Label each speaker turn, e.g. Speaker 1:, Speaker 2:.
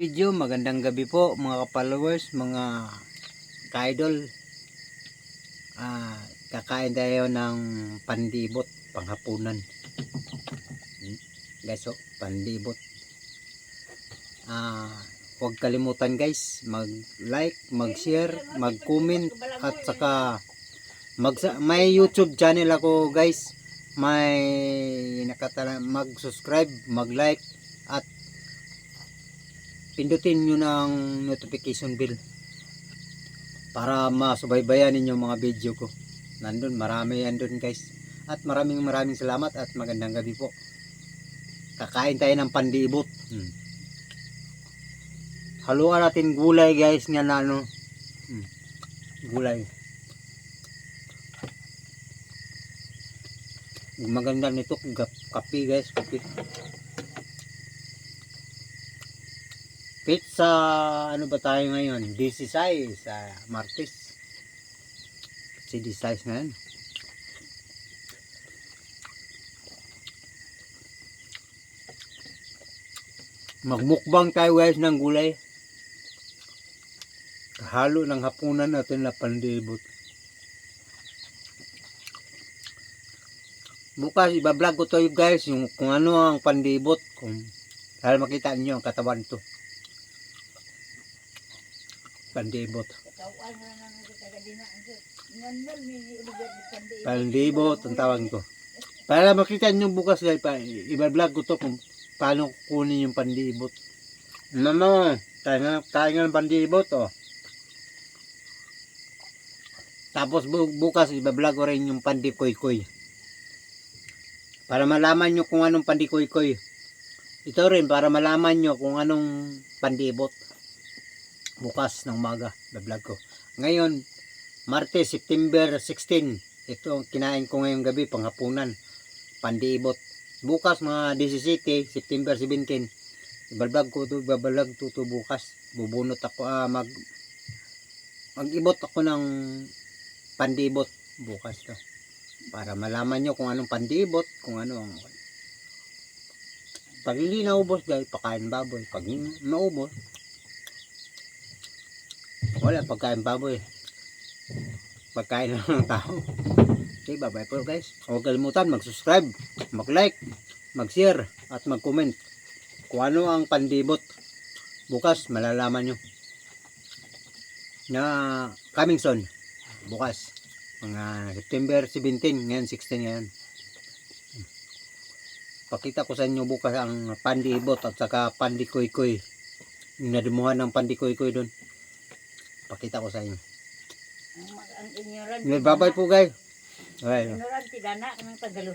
Speaker 1: Video, magandang gabi po mga ka-followers, mga ka-idol. Kakain tayo ng pandibot panghapunan. Guys, pandibot. Huwag kalimutan guys, mag-like, mag-share, mag-comment at saka may YouTube channel ako guys. Mag-subscribe, mag-like at pindutin nyo ng notification bell para masubaybayan ninyo mga video ko. Nandun, marami yan dun guys. At maraming salamat at magandang gabi po. Kakain tayo ng pandibot. Haluan natin gulay guys nga na ano. Gulay. Maganda nito kape guys, kape. Pizza, ano ba tayo ngayon? 16 sa Martes. Si 16 ngayon. Magmukbang tayo guys ng gulay. Halo ng hapunan natin na pandibot. Bukas iba-vlog ko to guys yung kung ano ang pandibot, kung para makita niyo ang katawan to. Pandibot. Pandibot ang tawag ko. Para makita niyo bukas guys, i-vlog ko to kung paano kunin yung pandibot. Mama, tayo ng pandibot oh. Tapos bukas i-vlog ko rin yung pandikoy-koy. Para malaman nyo kung anong pandikoy-koy. Ito rin para malaman nyo kung anong pandibot. Bukas ng umaga, vlog ko. Ngayon, Martes, September 16. Ito ang kinain ko ngayong gabi, panghapunan. Pandibot. Bukas mga 17, September 17. Ibablog ko ito, babalag to bukas. Bubunot ako, mag-ibot ako ng pandibot bukas to. Para malaman nyo kung anong pandibot, kung ano ang... Pag hindi naubos guys, pakain baboy. Pag naubos, wala pagkain baboy. Pagkain lang ng tao. Okay, bye-bye po guys. Huwag kalimutan mag-subscribe, mag-like, mag-share, at mag-comment. Kung ano ang pandibot. Bukas, malalaman nyo. Na coming soon. Bukas. Mga September 17, ngayon 16 ngayon. Pakita ko sa inyo bukas ang pandibot at saka pandikoy-koy. Yung nadumuhan ng pandikoy-koy doon. Pakita ko sa inyo. Bye-bye po guys. Ignorante dana ng Tagalog.